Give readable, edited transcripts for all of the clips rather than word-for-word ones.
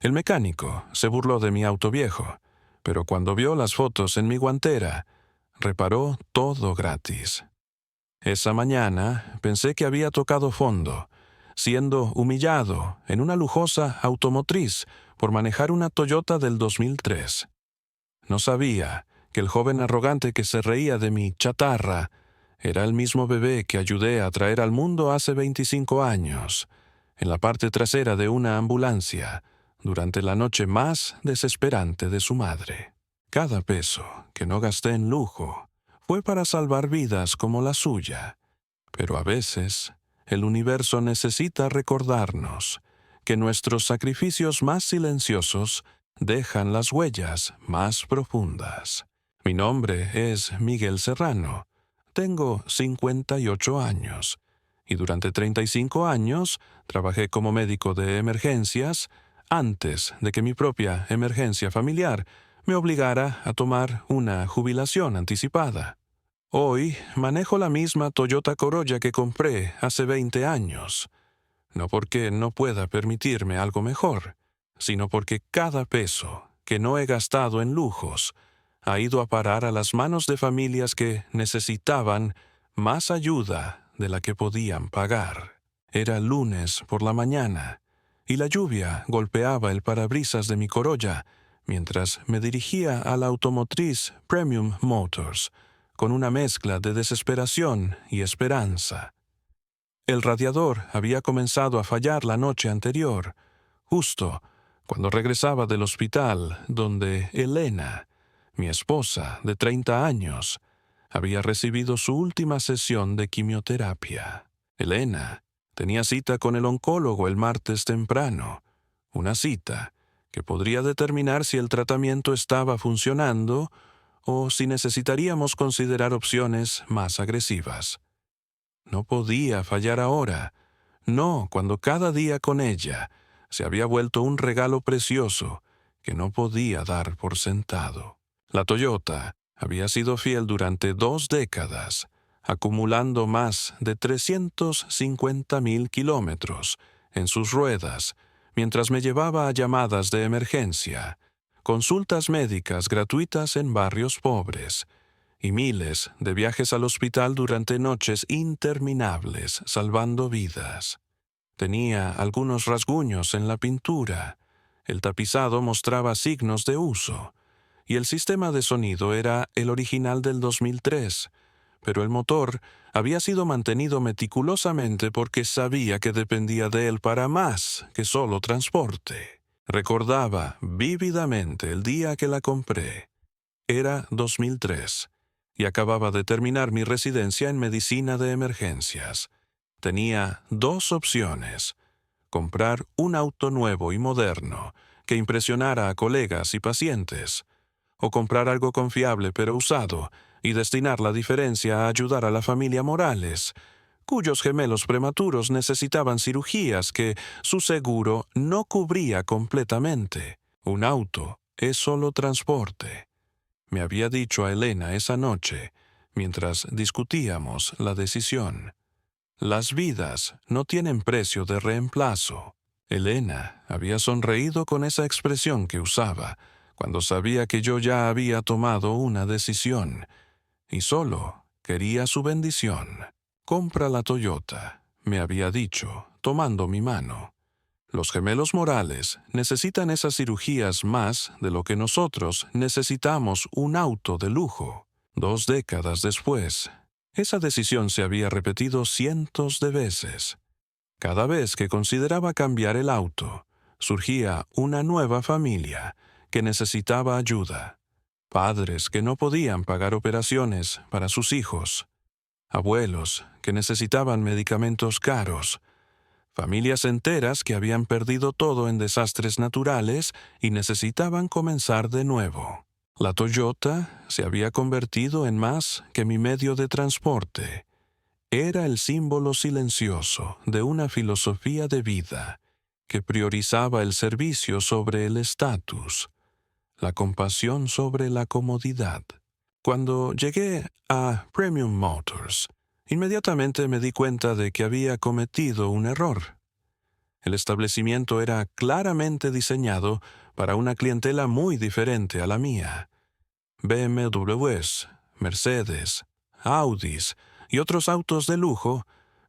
El mecánico se burló de mi auto viejo, pero cuando vio las fotos en mi guantera, reparó todo gratis. Esa mañana pensé que había tocado fondo, siendo humillado en una lujosa automotriz por manejar una Toyota del 2003. No sabía que el joven arrogante que se reía de mi chatarra era el mismo bebé que ayudé a traer al mundo hace 25 años, en la parte trasera de una ambulancia, durante la noche más desesperante de su madre. Cada peso que no gasté en lujo fue para salvar vidas como la suya, pero a veces el universo necesita recordarnos que nuestros sacrificios más silenciosos dejan las huellas más profundas. Mi nombre es Miguel Serrano. Tengo 58 años y durante 35 años trabajé como médico de emergencias antes de que mi propia emergencia familiar me obligara a tomar una jubilación anticipada. Hoy manejo la misma Toyota Corolla que compré hace 20 años, no porque no pueda permitirme algo mejor, sino porque cada peso que no he gastado en lujos ha ido a parar a las manos de familias que necesitaban más ayuda de la que podían pagar. Era lunes por la mañana y la lluvia golpeaba el parabrisas de mi Corolla mientras me dirigía a la automotriz Premium Motors con una mezcla de desesperación y esperanza. El radiador había comenzado a fallar la noche anterior, justo cuando regresaba del hospital donde Elena, mi esposa de 30 años, había recibido su última sesión de quimioterapia. Elena tenía cita con el oncólogo el martes temprano, una cita que podría determinar si el tratamiento estaba funcionando o si necesitaríamos considerar opciones más agresivas. No podía fallar ahora, no cuando cada día con ella se había vuelto un regalo precioso que no podía dar por sentado. La Toyota había sido fiel durante 2 décadas, acumulando más de 350,000 kilómetros en sus ruedas, mientras me llevaba a llamadas de emergencia, consultas médicas gratuitas en barrios pobres y miles de viajes al hospital durante noches interminables, salvando vidas. Tenía algunos rasguños en la pintura, el tapizado mostraba signos de uso, y el sistema de sonido era el original del 2003, pero el motor había sido mantenido meticulosamente porque sabía que dependía de él para más que solo transporte. Recordaba vívidamente el día que la compré. Era 2003, y acababa de terminar mi residencia en medicina de emergencias. Tenía 2 opciones: comprar un auto nuevo y moderno que impresionara a colegas y pacientes, o comprar algo confiable pero usado y destinar la diferencia a ayudar a la familia Morales, cuyos gemelos prematuros necesitaban cirugías que su seguro no cubría completamente. Un auto es solo transporte, me había dicho a Elena esa noche, mientras discutíamos la decisión. Las vidas no tienen precio de reemplazo. Elena había sonreído con esa expresión que usaba cuando sabía que yo ya había tomado una decisión y solo quería su bendición. Compra la Toyota, me había dicho, tomando mi mano. Los gemelos Morales necesitan esas cirugías más de lo que nosotros necesitamos un auto de lujo. 2 décadas después, esa decisión se había repetido cientos de veces. Cada vez que consideraba cambiar el auto, surgía una nueva familia que necesitaba ayuda. Padres que no podían pagar operaciones para sus hijos. Abuelos que necesitaban medicamentos caros. Familias enteras que habían perdido todo en desastres naturales y necesitaban comenzar de nuevo. La Toyota se había convertido en más que mi medio de transporte. Era el símbolo silencioso de una filosofía de vida que priorizaba el servicio sobre el estatus, la compasión sobre la comodidad. Cuando llegué a Premium Motors, inmediatamente me di cuenta de que había cometido un error. El establecimiento era claramente diseñado para una clientela muy diferente a la mía. BMWs, Mercedes, Audis y otros autos de lujo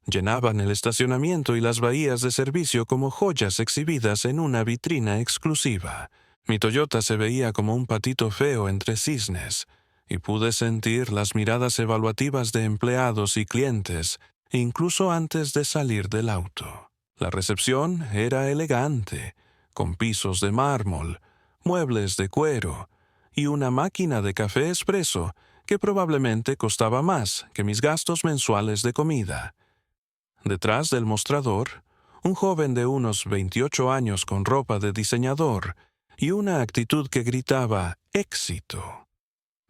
llenaban el estacionamiento y las bahías de servicio como joyas exhibidas en una vitrina exclusiva. Mi Toyota se veía como un patito feo entre cisnes, y pude sentir las miradas evaluativas de empleados y clientes, incluso antes de salir del auto. La recepción era elegante, con pisos de mármol, muebles de cuero y una máquina de café expreso que probablemente costaba más que mis gastos mensuales de comida. Detrás del mostrador, un joven de unos 28 años con ropa de diseñador y una actitud que gritaba «éxito».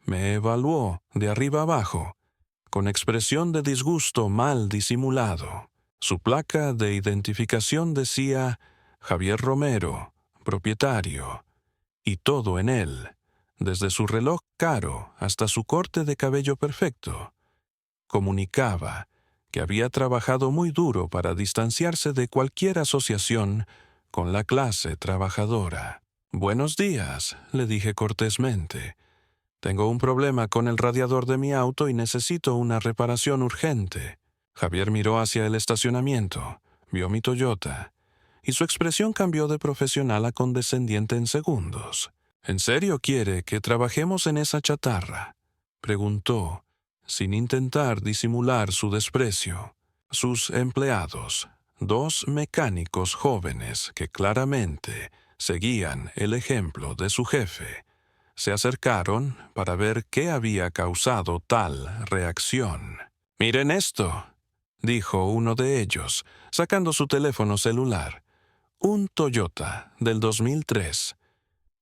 Me evaluó de arriba abajo, con expresión de disgusto mal disimulado. Su placa de identificación decía Javier Romero, propietario, y todo en él, desde su reloj caro hasta su corte de cabello perfecto, comunicaba que había trabajado muy duro para distanciarse de cualquier asociación con la clase trabajadora. «Buenos días», le dije cortésmente. «Tengo un problema con el radiador de mi auto y necesito una reparación urgente». Javier miró hacia el estacionamiento, vio mi Toyota, y su expresión cambió de profesional a condescendiente en segundos. «¿En serio quiere que trabajemos en esa chatarra?», preguntó, sin intentar disimular su desprecio. Sus empleados, dos mecánicos jóvenes que claramente seguían el ejemplo de su jefe, se acercaron para ver qué había causado tal reacción. «Miren esto», dijo uno de ellos, sacando su teléfono celular. «Un Toyota del 2003.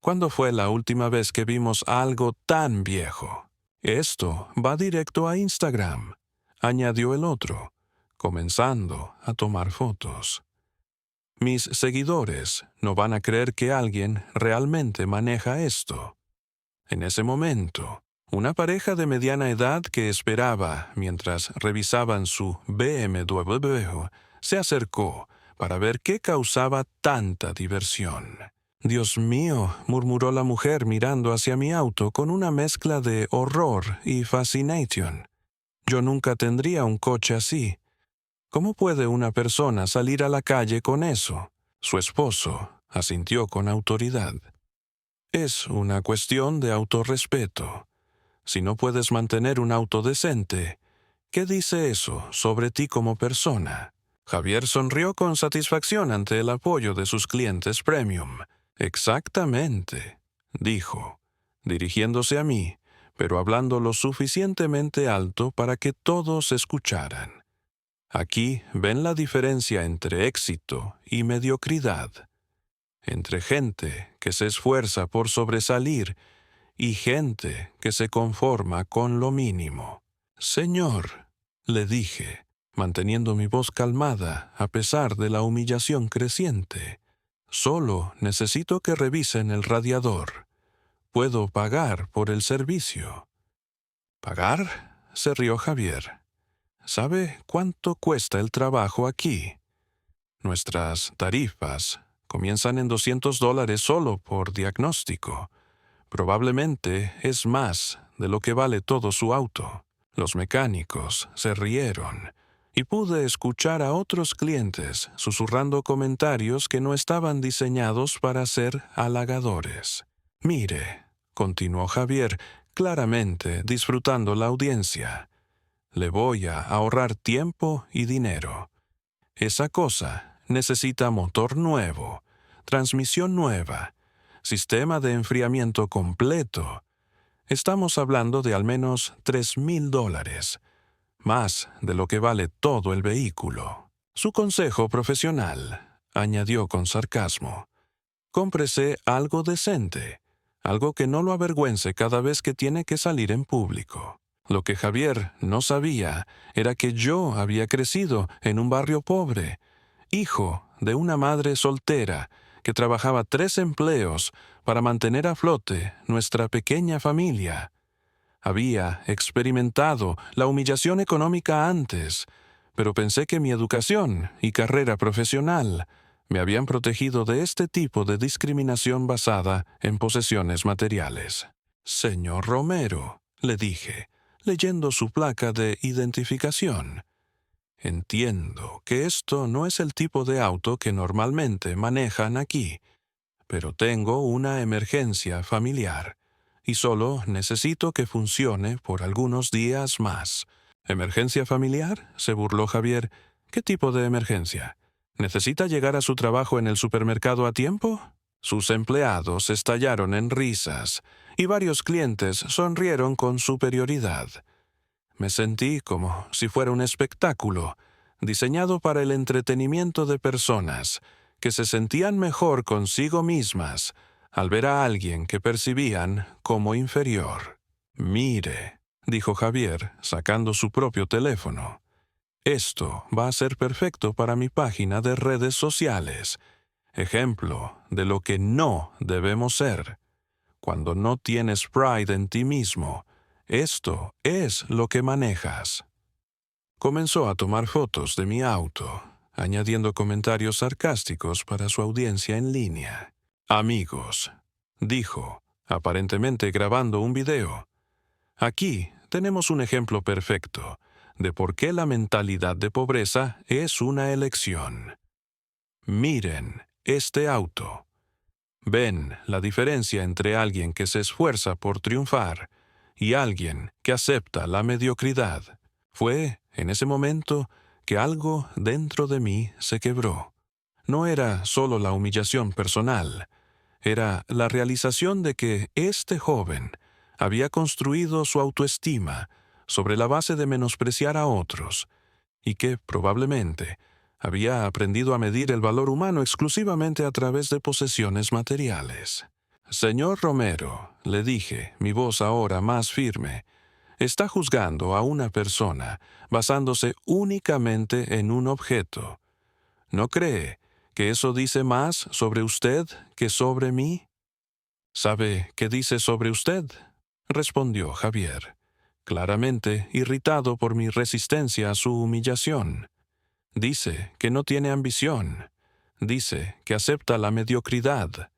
¿Cuándo fue la última vez que vimos algo tan viejo? Esto va directo a Instagram», añadió el otro, comenzando a tomar fotos. «Mis seguidores no van a creer que alguien realmente maneja esto». En ese momento, una pareja de mediana edad que esperaba mientras revisaban su BMW se acercó para ver qué causaba tanta diversión. «Dios mío», murmuró la mujer mirando hacia mi auto con una mezcla de horror y fascination. «Yo nunca tendría un coche así. ¿Cómo puede una persona salir a la calle con eso?». Su esposo asintió con autoridad. «Es una cuestión de autorrespeto. Si no puedes mantener un auto decente, ¿qué dice eso sobre ti como persona?». Javier sonrió con satisfacción ante el apoyo de sus clientes premium. «Exactamente», dijo, dirigiéndose a mí, pero hablando lo suficientemente alto para que todos escucharan. «Aquí ven la diferencia entre éxito y mediocridad, entre gente que se esfuerza por sobresalir y gente que se conforma con lo mínimo». «Señor», le dije, manteniendo mi voz calmada a pesar de la humillación creciente, «solo necesito que revisen el radiador. Puedo pagar por el servicio». «¿Pagar?», se rió Javier. «¿Sabe cuánto cuesta el trabajo aquí? Nuestras tarifas comienzan en $200 solo por diagnóstico. Probablemente es más de lo que vale todo su auto». Los mecánicos se rieron, y pude escuchar a otros clientes susurrando comentarios que no estaban diseñados para ser halagadores. «Mire», continuó Javier, claramente disfrutando la audiencia, «le voy a ahorrar tiempo y dinero. Esa cosa necesita motor nuevo, transmisión nueva, sistema de enfriamiento completo. Estamos hablando de al menos $3,000, más de lo que vale todo el vehículo. Su consejo profesional», añadió con sarcasmo, «cómprese algo decente, algo que no lo avergüence cada vez que tiene que salir en público». Lo que Javier no sabía era que yo había crecido en un barrio pobre, hijo de una madre soltera que trabajaba 3 empleos para mantener a flote nuestra pequeña familia. Había experimentado la humillación económica antes, pero pensé que mi educación y carrera profesional me habían protegido de este tipo de discriminación basada en posesiones materiales. «Señor Romero», le dije, leyendo su placa de identificación, «entiendo que esto no es el tipo de auto que normalmente manejan aquí, pero tengo una emergencia familiar y solo necesito que funcione por algunos días más». «¿Emergencia familiar?», se burló Javier. «¿Qué tipo de emergencia? ¿Necesita llegar a su trabajo en el supermercado a tiempo?» Sus empleados estallaron en risas y varios clientes sonrieron con superioridad. Me sentí como si fuera un espectáculo diseñado para el entretenimiento de personas que se sentían mejor consigo mismas al ver a alguien que percibían como inferior. «Mire», dijo Javier, sacando su propio teléfono, «esto va a ser perfecto para mi página de redes sociales. Ejemplo de lo que no debemos ser. Cuando no tienes pride en ti mismo, esto es lo que manejas». Comenzó a tomar fotos de mi auto, añadiendo comentarios sarcásticos para su audiencia en línea. «Amigos», dijo, aparentemente grabando un video, «aquí tenemos un ejemplo perfecto de por qué la mentalidad de pobreza es una elección. Miren este auto. ¿Ven la diferencia entre alguien que se esfuerza por triunfar y alguien que acepta la mediocridad?» Fue en ese momento que algo dentro de mí se quebró. No era solo la humillación personal, era la realización de que este joven había construido su autoestima sobre la base de menospreciar a otros y que probablemente había aprendido a medir el valor humano exclusivamente a través de posesiones materiales. «Señor Romero», le dije, mi voz ahora más firme, «está juzgando a una persona basándose únicamente en un objeto. ¿No cree que eso dice más sobre usted que sobre mí?» «¿Sabe qué dice sobre usted?», respondió Javier, claramente irritado por mi resistencia a su humillación. «Dice que no tiene ambición. Dice que acepta la mediocridad.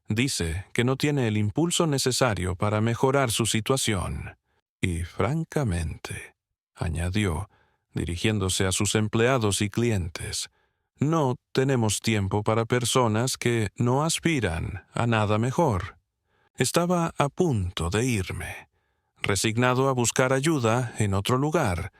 Dice que no tiene el impulso necesario para mejorar su situación. Y francamente», añadió, dirigiéndose a sus empleados y clientes, «no tenemos tiempo para personas que no aspiran a nada mejor». Estaba a punto de irme, resignado a buscar ayuda en otro lugar,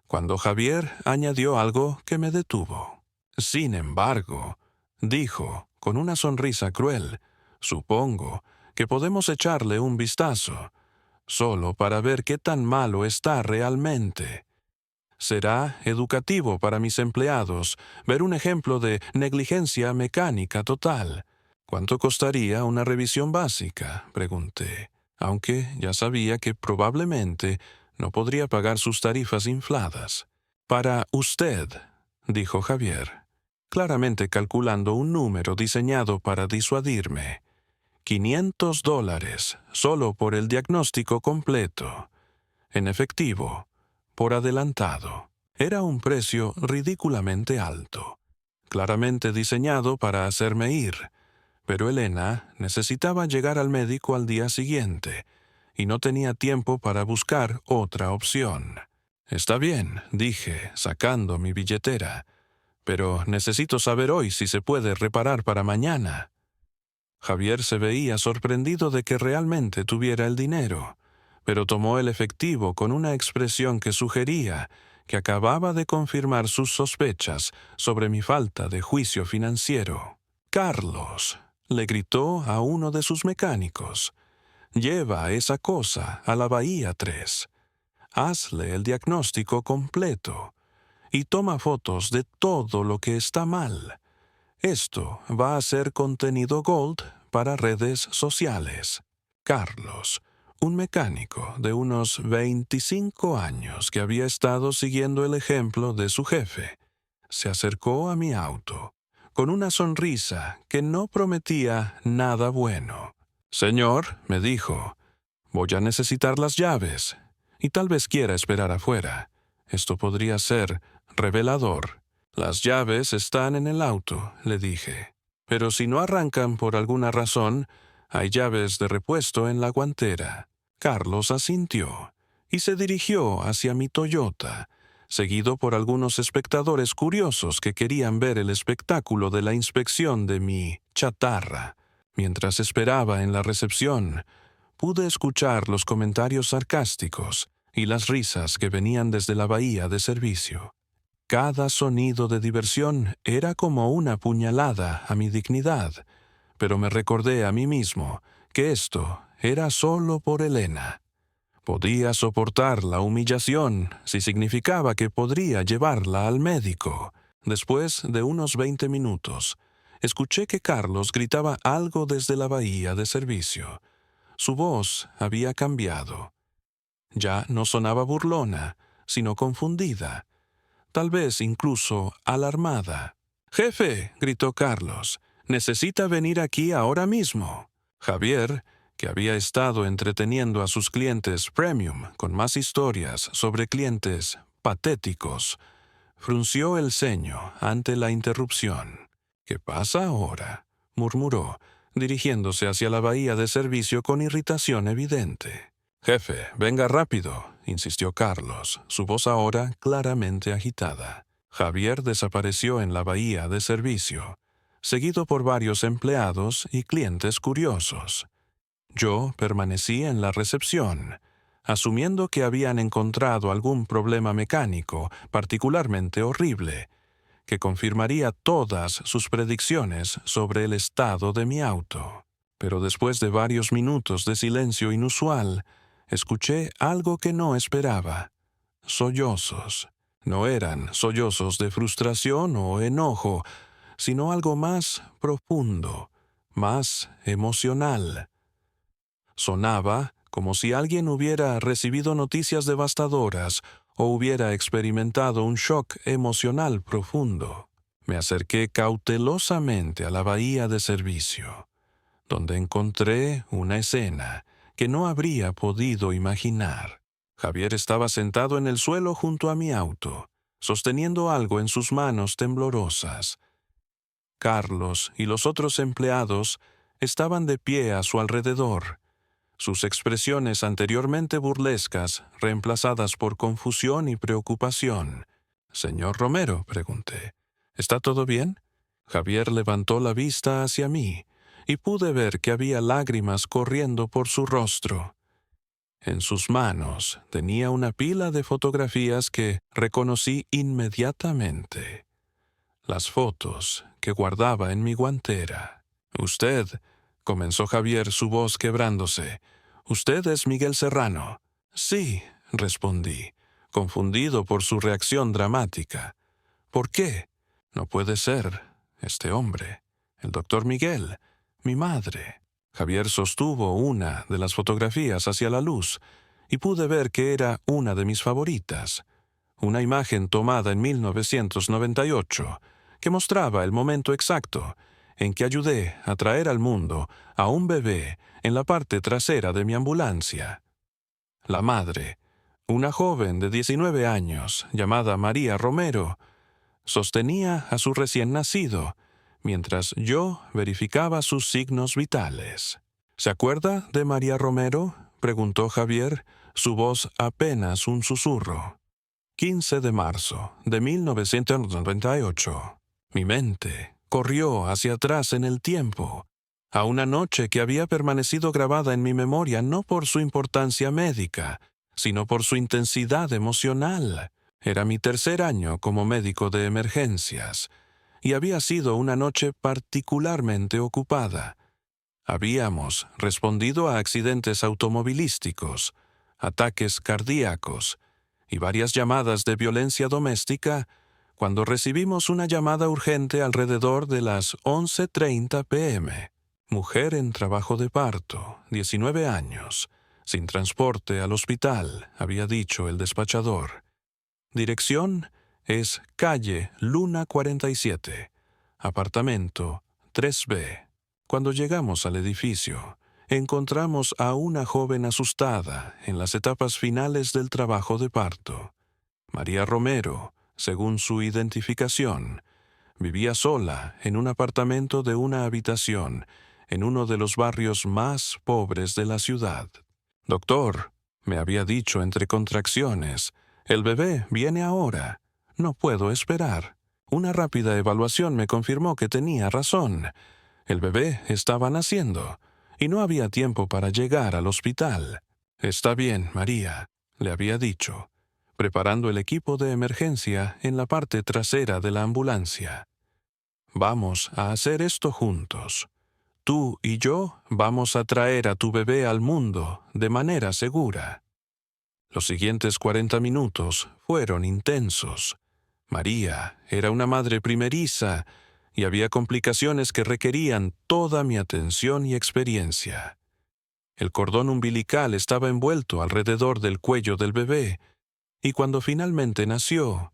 cuando Javier añadió algo que me detuvo. «Sin embargo», dijo, con una sonrisa cruel, «supongo que podemos echarle un vistazo, solo para ver qué tan malo está realmente. Será educativo para mis empleados ver un ejemplo de negligencia mecánica total». «¿Cuánto costaría una revisión básica?», pregunté, aunque ya sabía que probablemente no podría pagar sus tarifas infladas. «Para usted», dijo Javier, claramente calculando un número diseñado para disuadirme, $500 solo por el diagnóstico completo, en efectivo, por adelantado. Era un precio ridículamente alto, claramente diseñado para hacerme ir, pero Elena necesitaba llegar al médico al día siguiente y no tenía tiempo para buscar otra opción. «Está bien», dije, sacando mi billetera, «pero necesito saber hoy si se puede reparar para mañana». Javier se veía sorprendido de que realmente tuviera el dinero, pero tomó el efectivo con una expresión que sugería que acababa de confirmar sus sospechas sobre mi falta de juicio financiero. «Carlos», le gritó a uno de sus mecánicos, «lleva esa cosa a la Bahía 3. Hazle el diagnóstico completo y toma fotos de todo lo que está mal. Esto va a ser contenido gold para redes sociales». Carlos, un mecánico de unos 25 años que había estado siguiendo el ejemplo de su jefe, se acercó a mi auto con una sonrisa que no prometía nada bueno. «Señor», me dijo, «voy a necesitar las llaves y tal vez quiera esperar afuera. Esto podría ser revelador». Las llaves están en el auto, le dije. Pero si no arrancan por alguna razón, hay llaves de repuesto en la guantera. Carlos asintió y se dirigió hacia mi Toyota, seguido por algunos espectadores curiosos que querían ver el espectáculo de la inspección de mi chatarra. Mientras esperaba en la recepción, pude escuchar los comentarios sarcásticos y las risas que venían desde la bahía de servicio. Cada sonido de diversión era como una puñalada a mi dignidad, pero me recordé a mí mismo que esto era solo por Elena. Podía soportar la humillación si significaba que podría llevarla al médico. Después de unos 20 minutos, escuché que Carlos gritaba algo desde la bahía de servicio. Su voz había cambiado. Ya no sonaba burlona, sino confundida, tal vez incluso alarmada. «Jefe», gritó Carlos, «necesita venir aquí ahora mismo». Javier, que había estado entreteniendo a sus clientes premium con más historias sobre clientes patéticos, frunció el ceño ante la interrupción. «¿Qué pasa ahora?», murmuró, dirigiéndose hacia la bahía de servicio con irritación evidente. «Jefe, venga rápido», insistió Carlos, su voz ahora claramente agitada. Javier desapareció en la bahía de servicio, seguido por varios empleados y clientes curiosos. Yo permanecí en la recepción, asumiendo que habían encontrado algún problema mecánico particularmente horrible, que confirmaría todas sus predicciones sobre el estado de mi auto. Pero después de varios minutos de silencio inusual, escuché algo que no esperaba. Sollozos. No eran sollozos de frustración o enojo, sino algo más profundo, más emocional. Sonaba como si alguien hubiera recibido noticias devastadoras o hubiera experimentado un shock emocional profundo. Me acerqué cautelosamente a la bahía de servicio, donde encontré una escena que no habría podido imaginar. Javier estaba sentado en el suelo junto a mi auto, sosteniendo algo en sus manos temblorosas. Carlos y los otros empleados estaban de pie a su alrededor, sus expresiones anteriormente burlescas reemplazadas por confusión y preocupación. «Señor Romero», pregunté, «¿está todo bien?» Javier levantó la vista hacia mí, y pude ver que había lágrimas corriendo por su rostro. En sus manos tenía una pila de fotografías que reconocí inmediatamente. Las fotos que guardaba en mi guantera. «Usted», comenzó Javier, su voz quebrándose, «¿usted es Miguel Serrano?» «Sí», respondí, confundido por su reacción dramática. «¿Por qué?» «No puede ser. Este hombre. El doctor Miguel. Mi madre». Javier sostuvo una de las fotografías hacia la luz y pude ver que era una de mis favoritas. Una imagen tomada en 1998 que mostraba el momento exacto en que ayudé a traer al mundo a un bebé en la parte trasera de mi ambulancia. La madre, una joven de 19 años llamada María Romero, sostenía a su recién nacido, mientras yo verificaba sus signos vitales. «¿Se acuerda de María Romero?», preguntó Javier, su voz apenas un susurro. 15 de marzo de 1998. Mi mente corrió hacia atrás en el tiempo, a una noche que había permanecido grabada en mi memoria no por su importancia médica, sino por su intensidad emocional. Era mi tercer año como médico de emergencias, y había sido una noche particularmente ocupada. Habíamos respondido a accidentes automovilísticos, ataques cardíacos y varias llamadas de violencia doméstica cuando recibimos una llamada urgente alrededor de las 11:30 p.m. Mujer en trabajo de parto, 19 años, sin transporte al hospital, había dicho el despachador. Dirección es calle Luna 47, apartamento 3B. Cuando llegamos al edificio, encontramos a una joven asustada en las etapas finales del trabajo de parto. María Romero según su identificación. Vivía sola en un apartamento de una habitación en uno de los barrios más pobres de la ciudad. «Doctor», me había dicho entre contracciones, «el bebé viene ahora. No puedo esperar». Una rápida evaluación me confirmó que tenía razón. El bebé estaba naciendo y no había tiempo para llegar al hospital. «Está bien, María», le había dicho, preparando el equipo de emergencia en la parte trasera de la ambulancia. «Vamos a hacer esto juntos. Tú y yo vamos a traer a tu bebé al mundo de manera segura». Los siguientes 40 minutos fueron intensos. María era una madre primeriza y había complicaciones que requerían toda mi atención y experiencia. El cordón umbilical estaba envuelto alrededor del cuello del bebé, y cuando finalmente nació,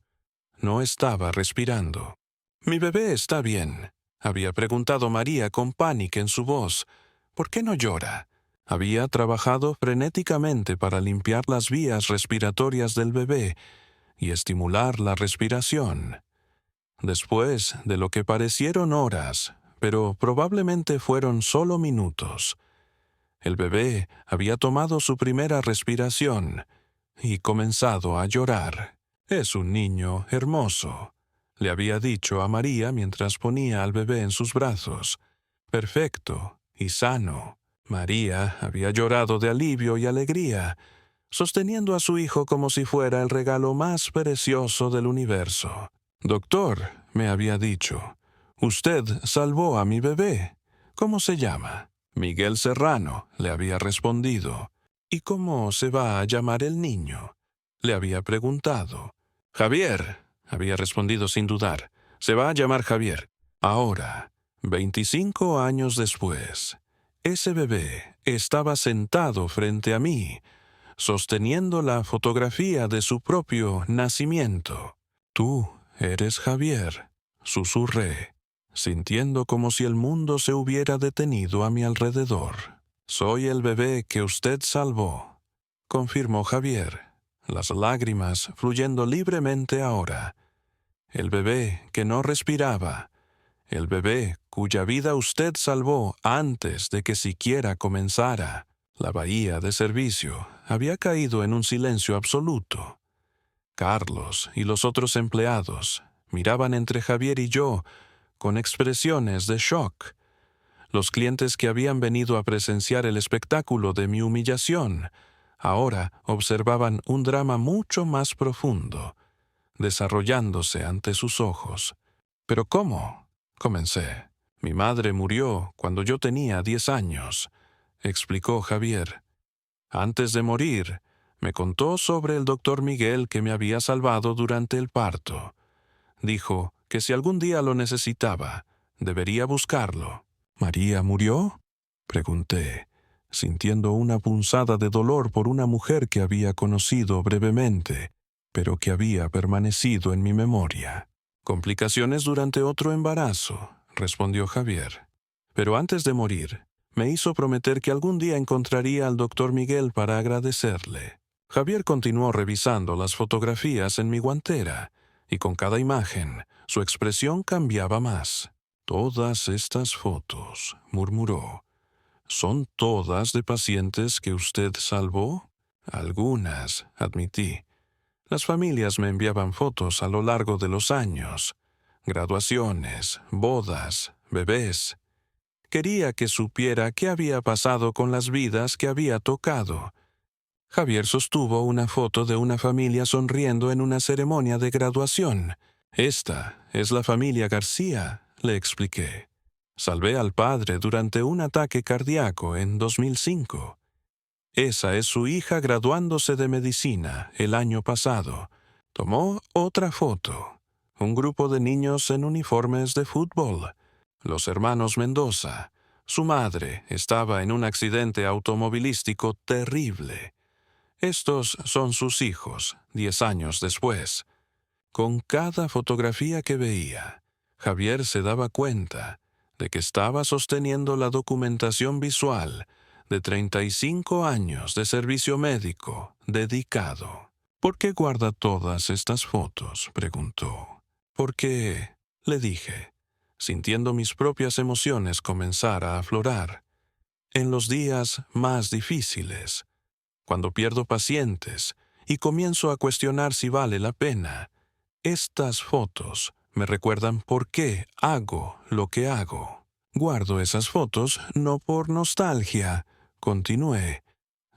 no estaba respirando. «Mi bebé está bien», había preguntado María con pánico en su voz. «¿Por qué no llora?» Había trabajado frenéticamente para limpiar las vías respiratorias del bebé y estimular la respiración. Después de lo que parecieron horas, pero probablemente fueron solo minutos, el bebé había tomado su primera respiración y comenzado a llorar. «Es un niño hermoso», le había dicho a María mientras ponía al bebé en sus brazos. «Perfecto y sano». María había llorado de alivio y alegría, sosteniendo a su hijo como si fuera el regalo más precioso del universo. «Doctor», me había dicho, «usted salvó a mi bebé. ¿Cómo se llama?» «Miguel Serrano», le había respondido. «¿Y cómo se va a llamar el niño?», le había preguntado. «Javier», había respondido sin dudar. «Se va a llamar Javier». Ahora, 25 años después, ese bebé estaba sentado frente a mí, sosteniendo la fotografía de su propio nacimiento. «Tú eres Javier», susurré, sintiendo como si el mundo se hubiera detenido a mi alrededor. «Soy el bebé que usted salvó», confirmó Javier, las lágrimas fluyendo libremente ahora. «El bebé que no respiraba, el bebé cuya vida usted salvó antes de que siquiera comenzara». La bahía de servicio había caído en un silencio absoluto. Carlos y los otros empleados miraban entre Javier y yo con expresiones de shock. Los clientes que habían venido a presenciar el espectáculo de mi humillación ahora observaban un drama mucho más profundo, desarrollándose ante sus ojos. «¿Pero cómo?», comencé. «Mi madre murió cuando yo tenía 10 años», explicó Javier. «Antes de morir, me contó sobre el doctor Miguel que me había salvado durante el parto. Dijo que si algún día lo necesitaba, debería buscarlo». «¿María murió?», pregunté, sintiendo una punzada de dolor por una mujer que había conocido brevemente, pero que había permanecido en mi memoria. «Complicaciones durante otro embarazo», respondió Javier. «Pero antes de morir, me hizo prometer que algún día encontraría al doctor Miguel para agradecerle». Javier continuó revisando las fotografías en mi guantera, y con cada imagen, su expresión cambiaba más. «Todas estas fotos», murmuró, «¿son todas de pacientes que usted salvó?» «Algunas», admití. Las familias me enviaban fotos a lo largo de los años. Graduaciones, bodas, bebés. Quería que supiera qué había pasado con las vidas que había tocado. Javier sostuvo una foto de una familia sonriendo en una ceremonia de graduación. «Esta es la familia García», le expliqué. «Salvé al padre durante un ataque cardíaco en 2005. Esa es su hija graduándose de medicina el año pasado». Tomó otra foto. Un grupo de niños en uniformes de fútbol. Los hermanos Mendoza. Su madre estaba en un accidente automovilístico terrible. Estos son sus hijos, 10 años después. Con cada fotografía que veía, Javier se daba cuenta de que estaba sosteniendo la documentación visual de 35 años de servicio médico dedicado. ¿Por qué guarda todas estas fotos?, preguntó. ¿Por qué?, le dije, sintiendo mis propias emociones comenzar a aflorar. En los días más difíciles, cuando pierdo pacientes y comienzo a cuestionar si vale la pena, estas fotos me recuerdan por qué hago lo que hago. Guardo esas fotos no por nostalgia, continué,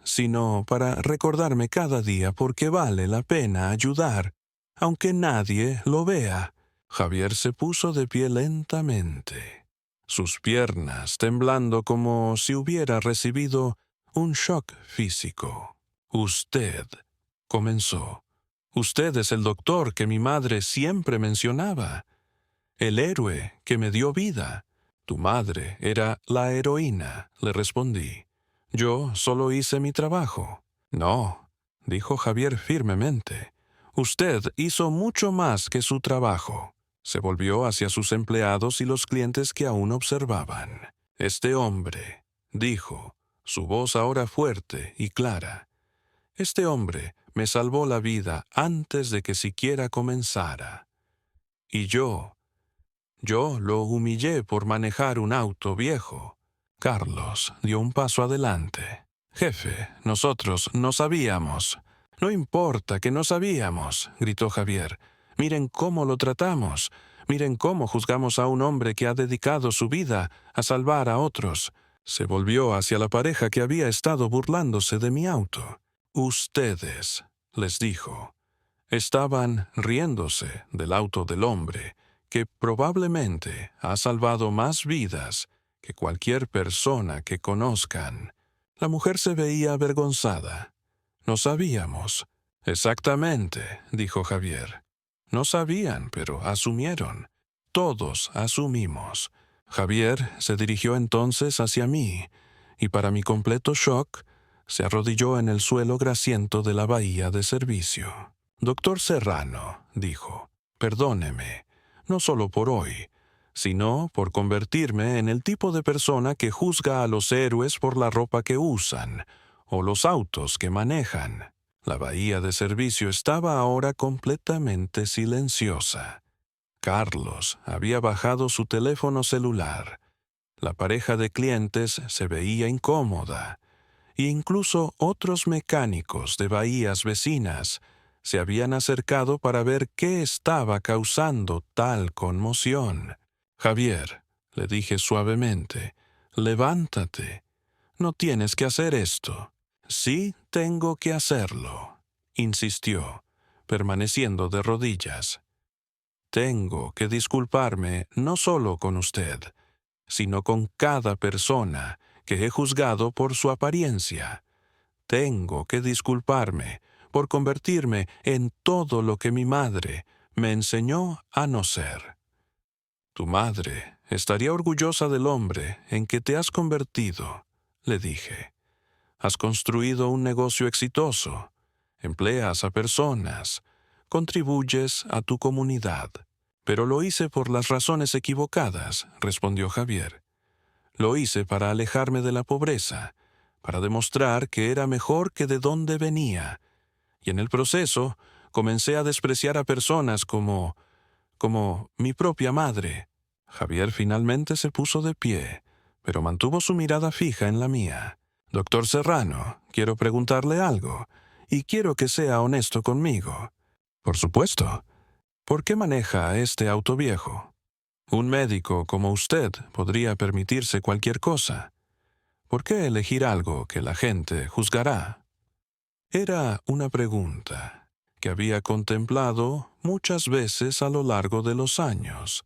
sino para recordarme cada día por qué vale la pena ayudar, aunque nadie lo vea. Javier se puso de pie lentamente, sus piernas temblando como si hubiera recibido un shock físico. Usted, comenzó. Usted es el doctor que mi madre siempre mencionaba, el héroe que me dio vida. Tu madre era la heroína, le respondí. Yo solo hice mi trabajo. No, dijo Javier firmemente. Usted hizo mucho más que su trabajo. Se volvió hacia sus empleados y los clientes que aún observaban. Este hombre, dijo, su voz ahora fuerte y clara. Este hombre me salvó la vida antes de que siquiera comenzara. Y yo lo humillé por manejar un auto viejo. Carlos dio un paso adelante. Jefe, nosotros no sabíamos. No importa que no sabíamos, gritó Javier. Miren cómo lo tratamos. Miren cómo juzgamos a un hombre que ha dedicado su vida a salvar a otros. Se volvió hacia la pareja que había estado burlándose de mi auto. Ustedes, les dijo, estaban riéndose del auto del hombre que probablemente ha salvado más vidas que cualquier persona que conozcan. La mujer se veía avergonzada. No sabíamos. Exactamente, dijo Javier. No sabían, pero asumieron. Todos asumimos. Javier se dirigió entonces hacia mí, y para mi completo shock, se arrodilló en el suelo grasiento de la bahía de servicio. Doctor Serrano, dijo, perdóneme, no solo por hoy, sino por convertirme en el tipo de persona que juzga a los héroes por la ropa que usan o los autos que manejan. La bahía de servicio estaba ahora completamente silenciosa. Carlos había bajado su teléfono celular. La pareja de clientes se veía incómoda, e incluso otros mecánicos de bahías vecinas se habían acercado para ver qué estaba causando tal conmoción. Javier, le dije suavemente, levántate. No tienes que hacer esto. Sí, tengo que hacerlo, insistió, permaneciendo de rodillas. Tengo que disculparme no solo con usted, sino con cada persona que he juzgado por su apariencia. Tengo que disculparme por convertirme en todo lo que mi madre me enseñó a no ser. Tu madre estaría orgullosa del hombre en que te has convertido, le dije. Has construido un negocio exitoso, empleas a personas, contribuyes a tu comunidad. Pero lo hice por las razones equivocadas, respondió Javier. Lo hice para alejarme de la pobreza, para demostrar que era mejor que de donde venía, y en el proceso comencé a despreciar a personas como mi propia madre. Javier finalmente se puso de pie, pero mantuvo su mirada fija en la mía. Doctor Serrano, quiero preguntarle algo, y quiero que sea honesto conmigo. Por supuesto. ¿Por qué maneja este auto viejo? Un médico como usted podría permitirse cualquier cosa. ¿Por qué elegir algo que la gente juzgará? Era una pregunta que había contemplado muchas veces a lo largo de los años,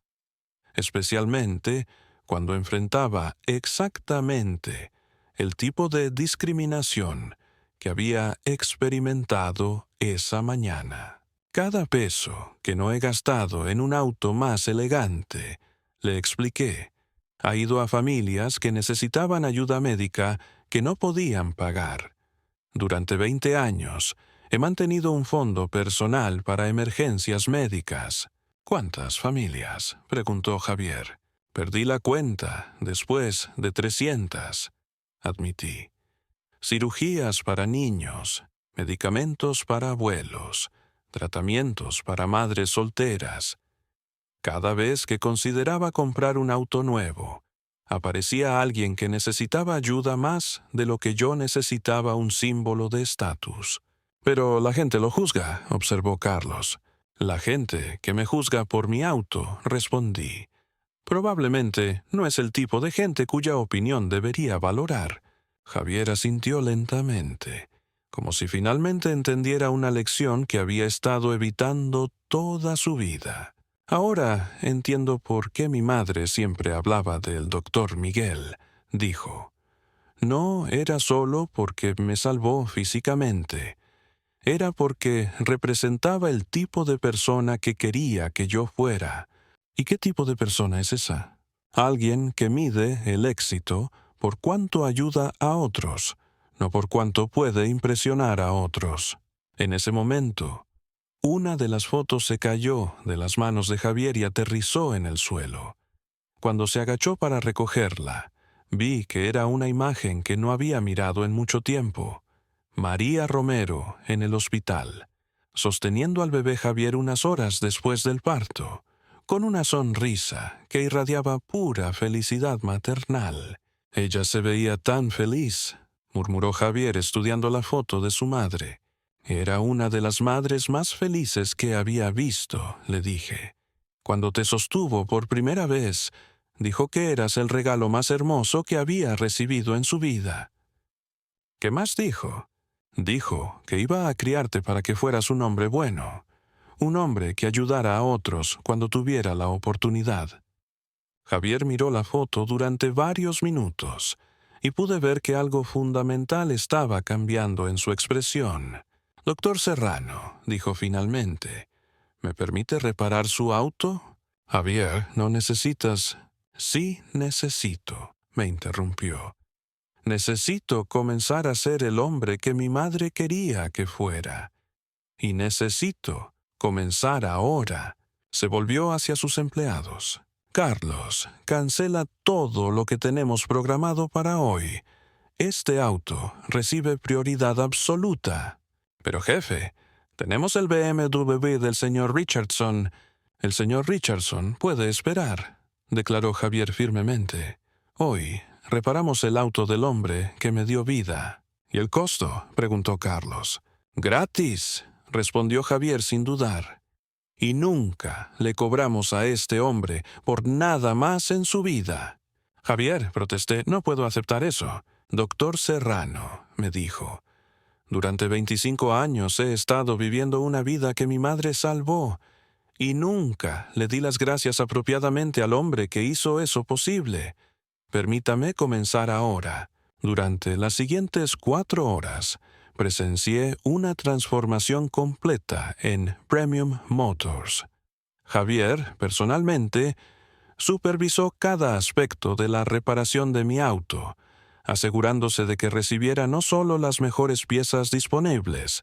especialmente cuando enfrentaba exactamente el tipo de discriminación que había experimentado esa mañana. Cada peso que no he gastado en un auto más elegante, le expliqué, ha ido a familias que necesitaban ayuda médica que no podían pagar. Durante 20 años he mantenido un fondo personal para emergencias médicas. ¿Cuántas familias?, preguntó Javier. Perdí la cuenta después de 300, admití. Cirugías para niños, medicamentos para abuelos, tratamientos para madres solteras. Cada vez que consideraba comprar un auto nuevo, aparecía alguien que necesitaba ayuda más de lo que yo necesitaba un símbolo de estatus. Pero la gente lo juzga, observó Carlos. La gente que me juzga por mi auto, respondí. Probablemente no es el tipo de gente cuya opinión debería valorar. Javier asintió lentamente, como si finalmente entendiera una lección que había estado evitando toda su vida. Ahora entiendo por qué mi madre siempre hablaba del doctor Miguel, dijo. No era solo porque me salvó físicamente. Era porque representaba el tipo de persona que quería que yo fuera. ¿Y qué tipo de persona es esa? Alguien que mide el éxito por cuánto ayuda a otros, no por cuánto puede impresionar a otros. En ese momento, una de las fotos se cayó de las manos de Javier y aterrizó en el suelo. Cuando se agachó para recogerla, vi que era una imagen que no había mirado en mucho tiempo. María Romero en el hospital, sosteniendo al bebé Javier unas horas después del parto, con una sonrisa que irradiaba pura felicidad maternal. Ella se veía tan feliz, murmuró Javier estudiando la foto de su madre. Era una de las madres más felices que había visto, le dije. Cuando te sostuvo por primera vez, dijo que eras el regalo más hermoso que había recibido en su vida. ¿Qué más dijo? Dijo que iba a criarte para que fueras un hombre bueno, un hombre que ayudara a otros cuando tuviera la oportunidad. Javier miró la foto durante varios minutos y pude ver que algo fundamental estaba cambiando en su expresión. «Doctor Serrano», dijo finalmente, «¿me permite reparar su auto?» «Javier, no necesitas...» «Sí necesito», me interrumpió. «Necesito comenzar a ser el hombre que mi madre quería que fuera. Y necesito comenzar ahora». Se volvió hacia sus empleados. «Carlos, cancela todo lo que tenemos programado para hoy. Este auto recibe prioridad absoluta». «Pero jefe, tenemos el BMW del señor Richardson». «El señor Richardson puede esperar», declaró Javier firmemente. «Hoy reparamos el auto del hombre que me dio vida». «¿Y el costo?», preguntó Carlos. «Gratis», respondió Javier sin dudar. «Y nunca le cobramos a este hombre por nada más en su vida». «Javier», protesté, «no puedo aceptar eso». «Doctor Serrano», me dijo, «durante 25 años he estado viviendo una vida que mi madre salvó, y nunca le di las gracias apropiadamente al hombre que hizo eso posible. Permítame comenzar ahora». Durante las siguientes 4 horas, presencié una transformación completa en Premium Motors. Javier, personalmente, supervisó cada aspecto de la reparación de mi auto, asegurándose de que recibiera no solo las mejores piezas disponibles,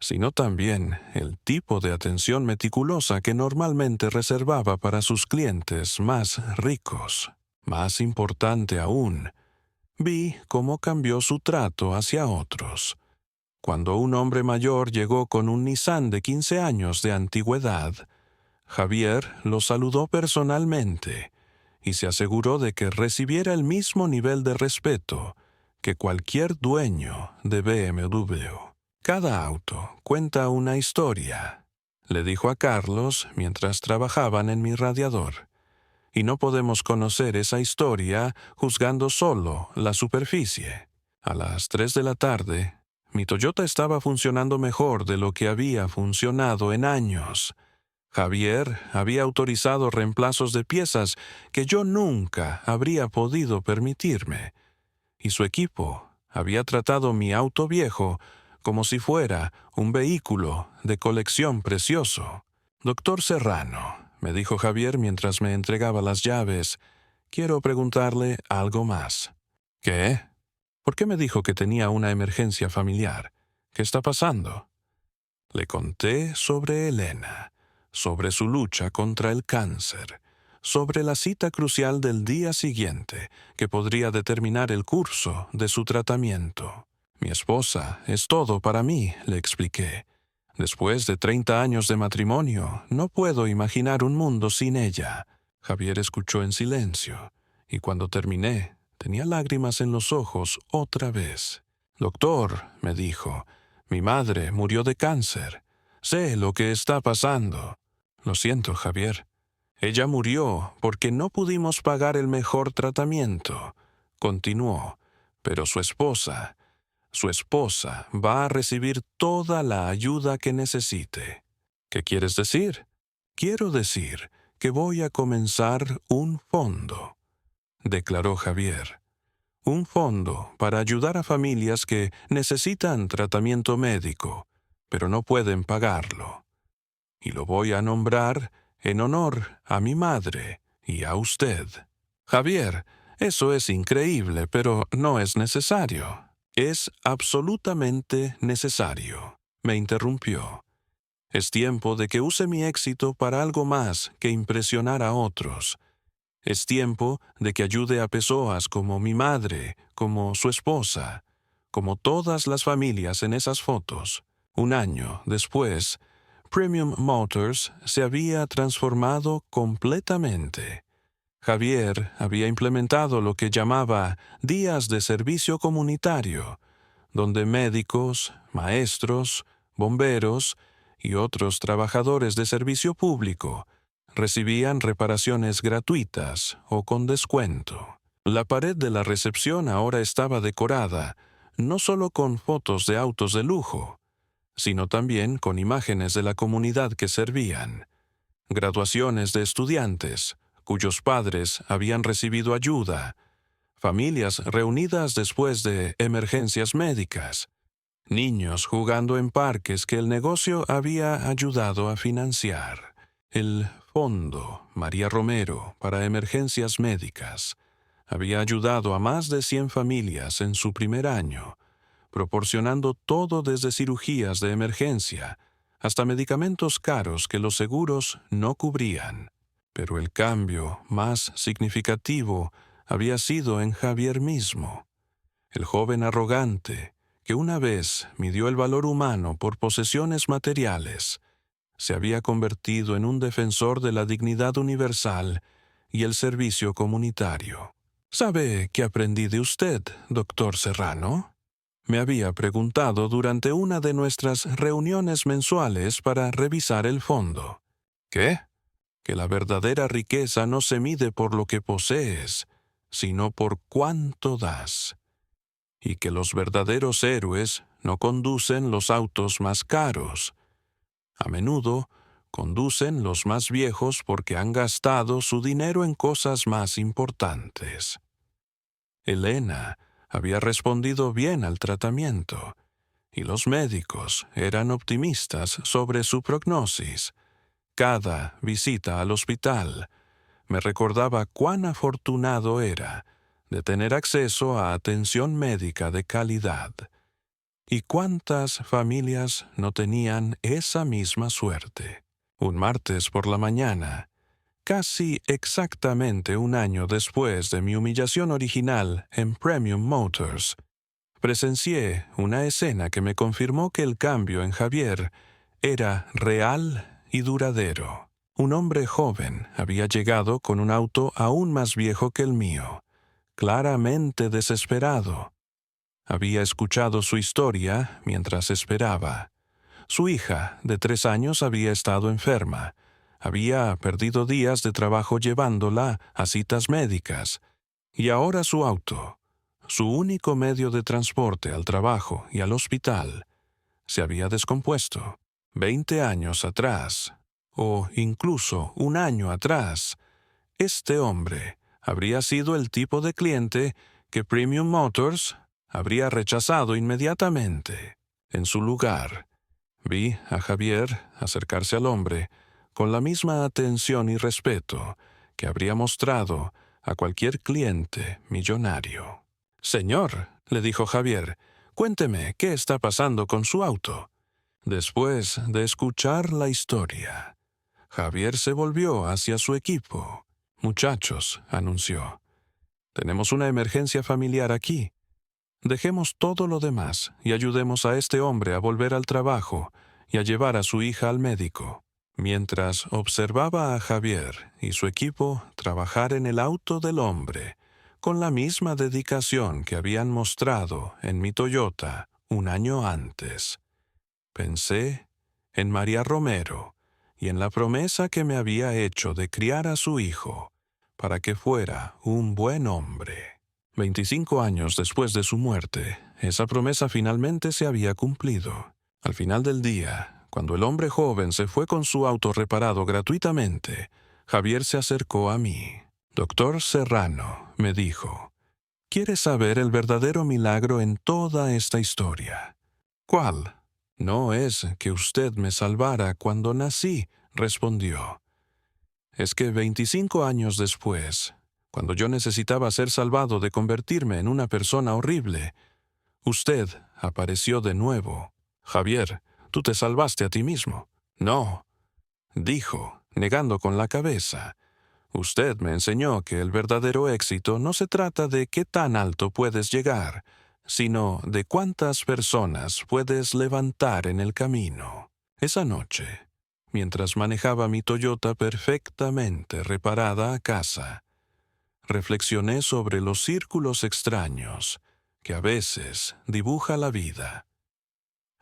sino también el tipo de atención meticulosa que normalmente reservaba para sus clientes más ricos. Más importante aún, vi cómo cambió su trato hacia otros. Cuando un hombre mayor llegó con un Nissan de 15 años de antigüedad, Javier lo saludó personalmente y se aseguró de que recibiera el mismo nivel de respeto que cualquier dueño de BMW. «Cada auto cuenta una historia», le dijo a Carlos mientras trabajaban en mi radiador. «Y no podemos conocer esa historia juzgando solo la superficie». A las 3 de la tarde, mi Toyota estaba funcionando mejor de lo que había funcionado en años. Javier había autorizado reemplazos de piezas que yo nunca habría podido permitirme, y su equipo había tratado mi auto viejo como si fuera un vehículo de colección precioso. «Doctor Serrano», me dijo Javier mientras me entregaba las llaves, «quiero preguntarle algo más». «¿Qué? ¿Por qué me dijo que tenía una emergencia familiar? ¿Qué está pasando?» Le conté sobre Elena, sobre su lucha contra el cáncer, sobre la cita crucial del día siguiente que podría determinar el curso de su tratamiento. Mi esposa es todo para mí, le expliqué. Después de 30 años de matrimonio, no puedo imaginar un mundo sin ella. Javier escuchó en silencio, y cuando terminé, tenía lágrimas en los ojos otra vez. «Doctor», me dijo, «mi madre murió de cáncer. Sé lo que está pasando». «Lo siento, Javier. Ella murió porque no pudimos pagar el mejor tratamiento», continuó, «pero su esposa va a recibir toda la ayuda que necesite». «¿Qué quieres decir?» «Quiero decir que voy a comenzar un fondo», declaró Javier. «Un fondo para ayudar a familias que necesitan tratamiento médico, pero no pueden pagarlo. Y lo voy a nombrar en honor a mi madre y a usted». «Javier, eso es increíble, pero no es necesario». «Es absolutamente necesario», me interrumpió. «Es tiempo de que use mi éxito para algo más que impresionar a otros. Es tiempo de que ayude a personas como mi madre, como su esposa, como todas las familias en esas fotos». Un año después, Premium Motors se había transformado completamente. Javier había implementado lo que llamaba días de servicio comunitario, donde médicos, maestros, bomberos y otros trabajadores de servicio público recibían reparaciones gratuitas o con descuento. La pared de la recepción ahora estaba decorada no solo con fotos de autos de lujo, sino también con imágenes de la comunidad que servían, graduaciones de estudiantes cuyos padres habían recibido ayuda, familias reunidas después de emergencias médicas, niños jugando en parques que el negocio había ayudado a financiar. El Fondo María Romero para Emergencias Médicas había ayudado a más de 100 familias en su primer año, proporcionando todo desde cirugías de emergencia hasta medicamentos caros que los seguros no cubrían. Pero el cambio más significativo había sido en Javier mismo, el joven arrogante que una vez midió el valor humano por posesiones materiales, se había convertido en un defensor de la dignidad universal y el servicio comunitario. «¿Sabe qué aprendí de usted, doctor Serrano?», me había preguntado durante una de nuestras reuniones mensuales para revisar el fondo. «¿Qué?». «Que la verdadera riqueza no se mide por lo que posees, sino por cuánto das. Y que los verdaderos héroes no conducen los autos más caros. A menudo conducen los más viejos porque han gastado su dinero en cosas más importantes». Elena había respondido bien al tratamiento, y los médicos eran optimistas sobre su prognosis. Cada visita al hospital me recordaba cuán afortunado era de tener acceso a atención médica de calidad. ¿Y cuántas familias no tenían esa misma suerte? Un martes por la mañana, casi exactamente un año después de mi humillación original en Premium Motors, presencié una escena que me confirmó que el cambio en Javier era real y duradero. Un hombre joven había llegado con un auto aún más viejo que el mío, claramente desesperado. Había escuchado su historia mientras esperaba. Su hija, de 3 años, había estado enferma. Había perdido días de trabajo llevándola a citas médicas. Y ahora su auto, su único medio de transporte al trabajo y al hospital, se había descompuesto. 20 años atrás, o incluso un año atrás, este hombre habría sido el tipo de cliente que Premium Motors habría rechazado inmediatamente. En su lugar, vi a Javier acercarse al hombre con la misma atención y respeto que habría mostrado a cualquier cliente millonario. «Señor», le dijo Javier, «cuénteme qué está pasando con su auto». Después de escuchar la historia, Javier se volvió hacia su equipo. «Muchachos», anunció, «tenemos una emergencia familiar aquí. Dejemos todo lo demás y ayudemos a este hombre a volver al trabajo y a llevar a su hija al médico. Mientras observaba a Javier y su equipo trabajar en el auto del hombre, con la misma dedicación que habían mostrado en mi Toyota un año antes, pensé en María Romero y en la promesa que me había hecho de criar a su hijo para que fuera un buen hombre. 25 años después de su muerte, esa promesa finalmente se había cumplido. Al final del día, cuando el hombre joven se fue con su auto reparado gratuitamente, Javier se acercó a mí. «Doctor Serrano», me dijo, «¿quiere saber el verdadero milagro en toda esta historia?» «¿Cuál?» «No es que usted me salvara cuando nací», respondió. «Es que 25 años después, cuando yo necesitaba ser salvado de convertirme en una persona horrible, usted apareció de nuevo. Javier, tú te salvaste a ti mismo». «No», dijo, negando con la cabeza. «Usted me enseñó que el verdadero éxito no se trata de qué tan alto puedes llegar, sino de cuántas personas puedes levantar en el camino». Esa noche, mientras manejaba mi Toyota perfectamente reparada a casa, reflexioné sobre los círculos extraños que a veces dibuja la vida.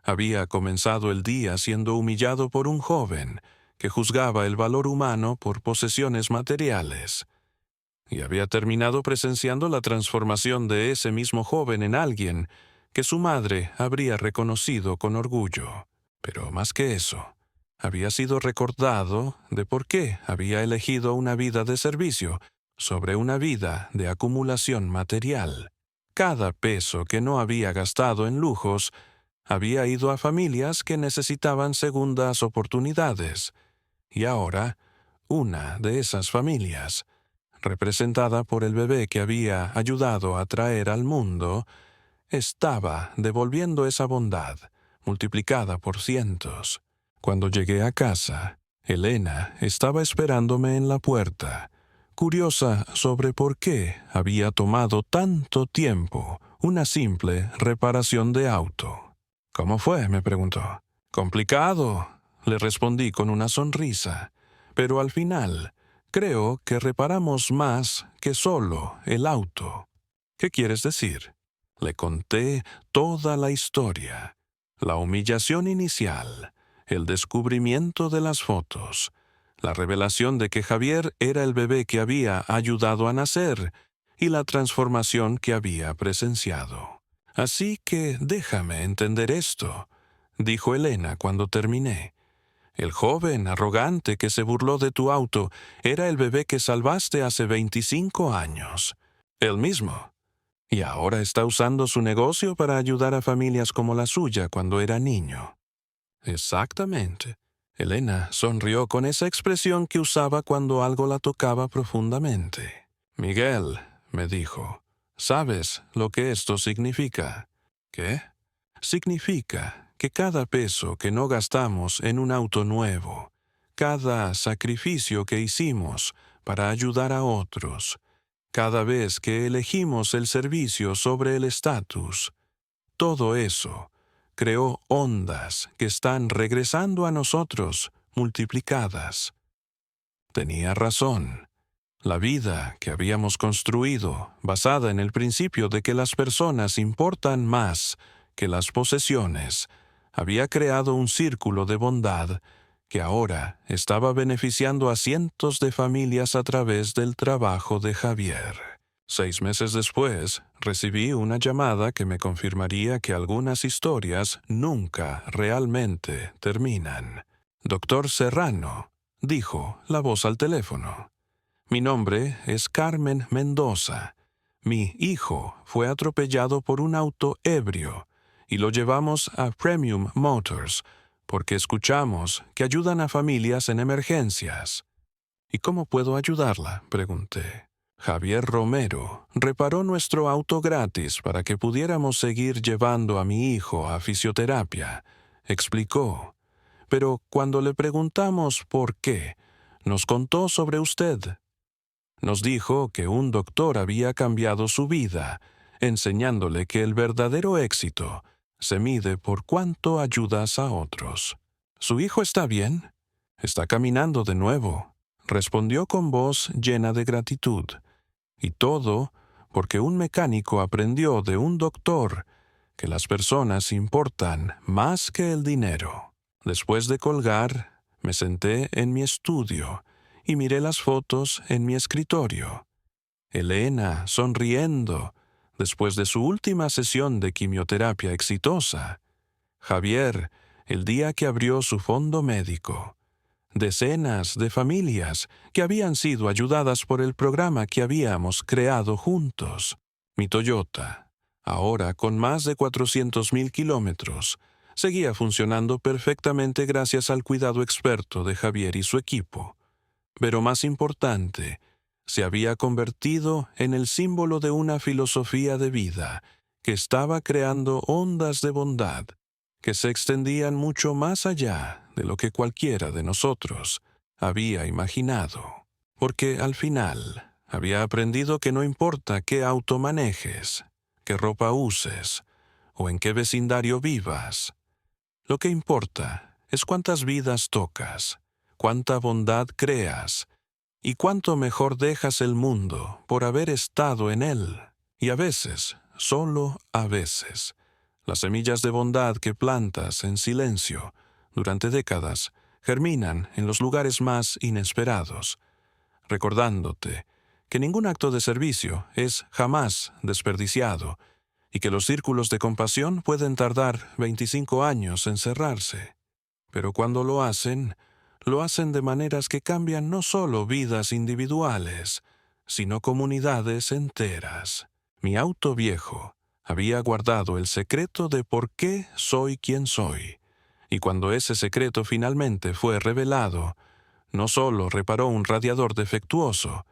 Había comenzado el día siendo humillado por un joven que juzgaba el valor humano por posesiones materiales, y había terminado presenciando la transformación de ese mismo joven en alguien que su madre habría reconocido con orgullo. Pero más que eso, había sido recordado de por qué había elegido una vida de servicio sobre una vida de acumulación material. Cada peso que no había gastado en lujos había ido a familias que necesitaban segundas oportunidades, y ahora, una de esas familias, representada por el bebé que había ayudado a traer al mundo, estaba devolviendo esa bondad, multiplicada por cientos. Cuando llegué a casa, Elena estaba esperándome en la puerta, curiosa sobre por qué había tomado tanto tiempo una simple reparación de auto. «¿Cómo fue?», me preguntó. «Complicado», le respondí con una sonrisa, «pero al final creo que reparamos más que solo el auto». «¿Qué quieres decir?». Le conté toda la historia, la humillación inicial, el descubrimiento de las fotos, la revelación de que Javier era el bebé que había ayudado a nacer y la transformación que había presenciado. «Así que déjame entender esto», dijo Elena cuando terminé. «El joven arrogante que se burló de tu auto era el bebé que salvaste hace 25 años. El mismo. Y ahora está usando su negocio para ayudar a familias como la suya cuando era niño». «Exactamente». Elena sonrió con esa expresión que usaba cuando algo la tocaba profundamente. «Miguel», me dijo, «¿sabes lo que esto significa?» «¿Qué?» «Significa que cada peso que no gastamos en un auto nuevo, cada sacrificio que hicimos para ayudar a otros, cada vez que elegimos el servicio sobre el estatus, todo eso creó ondas que están regresando a nosotros multiplicadas». Tenía razón. La vida que habíamos construido, basada en el principio de que las personas importan más que las posesiones, había creado un círculo de bondad que ahora estaba beneficiando a cientos de familias a través del trabajo de Javier. 6 meses después, recibí una llamada que me confirmaría que algunas historias nunca realmente terminan. «Doctor Serrano», dijo la voz al teléfono. «Mi nombre es Carmen Mendoza. Mi hijo fue atropellado por un auto ebrio y lo llevamos a Premium Motors porque escuchamos que ayudan a familias en emergencias». «¿Y cómo puedo ayudarla?», pregunté. «Javier Romero reparó nuestro auto gratis para que pudiéramos seguir llevando a mi hijo a fisioterapia», explicó. «Pero cuando le preguntamos por qué, nos contó sobre usted. Nos dijo que un doctor había cambiado su vida enseñándole que el verdadero éxito se mide por cuánto ayudas a otros. ¿Su hijo está bien? Está caminando de nuevo, respondió con voz llena de gratitud. Y todo porque un mecánico aprendió de un doctor que las personas importan más que el dinero. Después de colgar, me senté en mi estudio y miré las fotos en mi escritorio. Elena, sonriendo, después de su última sesión de quimioterapia exitosa. Javier, el día que abrió su fondo médico. Decenas de familias que habían sido ayudadas por el programa que habíamos creado juntos. Mi Toyota, ahora con más de 400,000 kilómetros, seguía funcionando perfectamente gracias al cuidado experto de Javier y su equipo. Pero más importante, se había convertido en el símbolo de una filosofía de vida que estaba creando ondas de bondad que se extendían mucho más allá de lo que cualquiera de nosotros había imaginado. Porque al final había aprendido que no importa qué auto manejes, qué ropa uses o en qué vecindario vivas, lo que importa es cuántas vidas tocas, cuánta bondad creas y cuánto mejor dejas el mundo por haber estado en él. Y a veces, solo a veces, las semillas de bondad que plantas en silencio durante décadas germinan en los lugares más inesperados, recordándote que ningún acto de servicio es jamás desperdiciado y que los círculos de compasión pueden tardar 25 años en cerrarse. Pero cuando lo hacen de maneras que cambian no solo vidas individuales, sino comunidades enteras. Mi auto viejo había guardado el secreto de por qué soy quien soy, y cuando ese secreto finalmente fue revelado, no solo reparó un radiador defectuoso,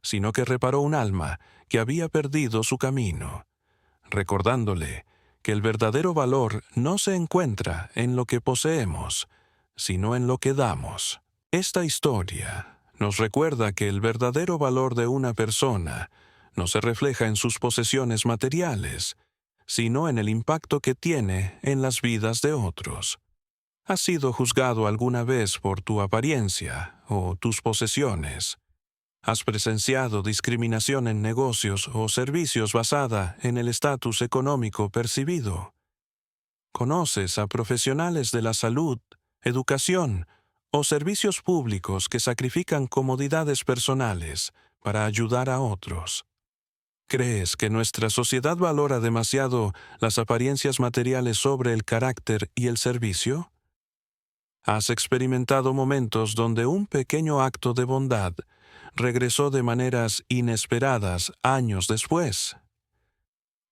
sino que reparó un alma que había perdido su camino, recordándole que el verdadero valor no se encuentra en lo que poseemos, sino en lo que damos. Esta historia nos recuerda que el verdadero valor de una persona no se refleja en sus posesiones materiales, sino en el impacto que tiene en las vidas de otros. ¿Has sido juzgado alguna vez por tu apariencia o tus posesiones? ¿Has presenciado discriminación en negocios o servicios basada en el estatus económico percibido? ¿Conoces a profesionales de la salud, educación o servicios públicos que sacrifican comodidades personales para ayudar a otros? ¿Crees que nuestra sociedad valora demasiado las apariencias materiales sobre el carácter y el servicio? ¿Has experimentado momentos donde un pequeño acto de bondad regresó de maneras inesperadas años después?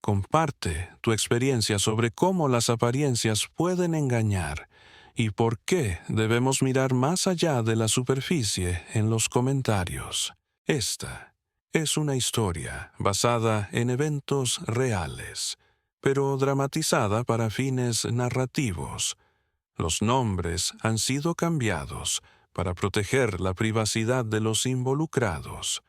Comparte tu experiencia sobre cómo las apariencias pueden engañar y por qué debemos mirar más allá de la superficie en los comentarios. Esta es una historia basada en eventos reales, pero dramatizada para fines narrativos. Los nombres han sido cambiados para proteger la privacidad de los involucrados,